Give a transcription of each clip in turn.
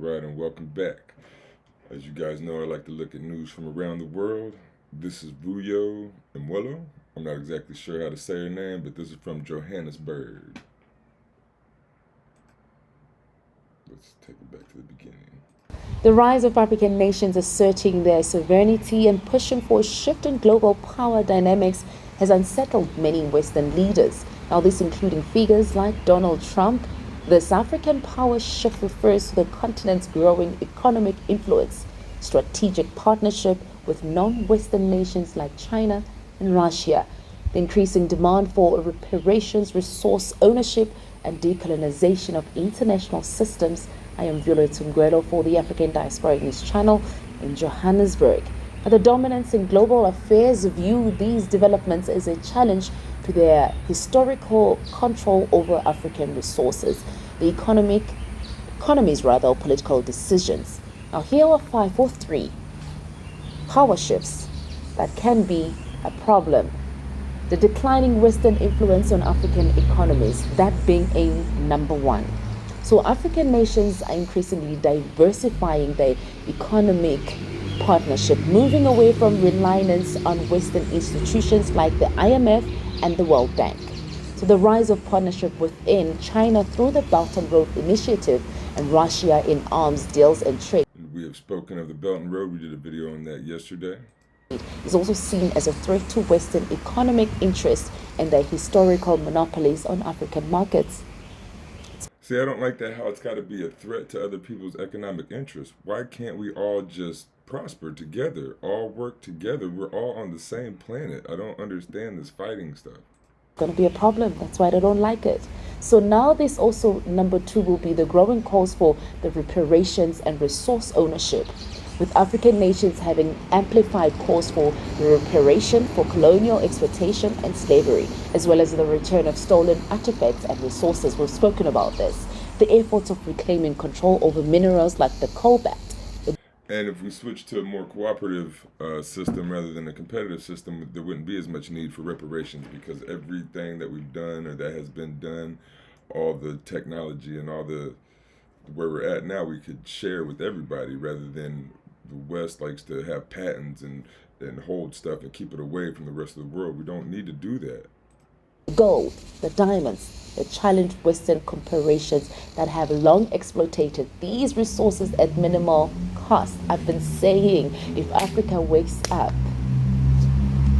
right, and welcome back. As you guys know, I like to look at news from around the world. This is Vuyo Emwelo. I'm not exactly sure how to say her name, but this is from Johannesburg. Let's take it back to the beginning. The rise of African nations asserting their sovereignty and pushing for a shift in global power dynamics has unsettled many Western leaders. Now, this including figures like Donald Trump. This African power shift refers to the continent's growing economic influence, strategic partnership with non-Western nations like China and Russia, the increasing demand for reparations, resource ownership, and decolonization of international systems. I am Violet Tungwelo for the African Diaspora News Channel in Johannesburg. The dominance in global affairs view these developments as a challenge to their historical control over African resources, the economies rather, or political decisions. Now, here are 5 or 3 power shifts that can be a problem. The declining Western influence on African economies, that being aim number 1. So African nations are increasingly diversifying their economic partnership, moving away from reliance on Western institutions like the IMF and the World Bank. So the rise of partnership within China through the Belt and Road Initiative and Russia in arms deals and trade. We have spoken of the Belt and Road. We did a video on that yesterday. Is also seen as a threat to Western economic interests and their historical monopolies on African markets. See, I don't like that how it's got to be a threat to other people's economic interests. Why can't we all just prosper together, all work together? We're all on the same planet. I don't understand this fighting stuff. Going to be a problem. That's why they don't like it. So now this also, number 2, will be the growing calls for the reparations and resource ownership, with African nations having amplified calls for the reparation for colonial exploitation and slavery, as well as the return of stolen artifacts and resources. We've spoken about this. The efforts of reclaiming control over minerals like the cobalt. And if we switch to a more cooperative system rather than a competitive system, there wouldn't be as much need for reparations, because everything that we've done or that has been done, all the technology and all the where we're at now, we could share with everybody, rather than the West likes to have patents and hold stuff and keep it away from the rest of the world. We don't need to do that. Gold, the diamonds, that challenge Western corporations that have long exploited these resources at minimal cost. I've been saying, if Africa wakes up,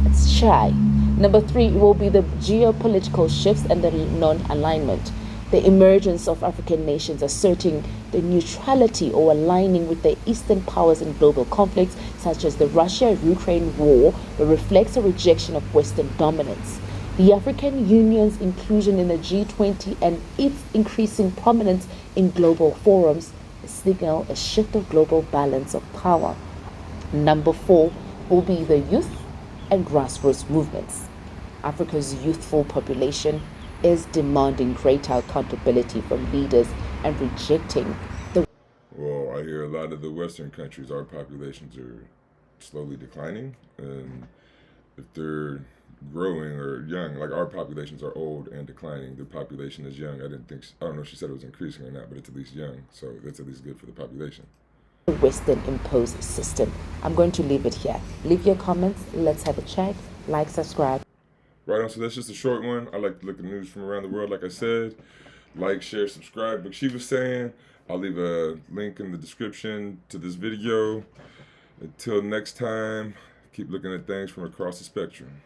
it's shy. Number 3 will be the geopolitical shifts and the non-alignment. The emergence of African nations asserting the neutrality or aligning with the Eastern powers in global conflicts, such as the Russia-Ukraine war, reflects a rejection of Western dominance. The African Union's inclusion in the G20 and its increasing prominence in global forums signal a shift of global balance of power. Number 4 will be the youth and grassroots movements. Africa's youthful population is demanding greater accountability from leaders and rejecting the... Well, I hear a lot of the Western countries, our populations are slowly declining, and if they're growing or young, like our populations are old and declining, the population is young. I don't know if she said it was increasing or not, but it's at least young, so that's at least good for the population. Western imposed system. I'm going to leave it here. Leave your comments. Let's have a chat. Like, subscribe. Right on, so that's just a short one. I like to look at news from around the world, like I said. Like, share, subscribe. Like she was saying, I'll leave a link in the description to this video. Until next time, keep looking at things from across the spectrum.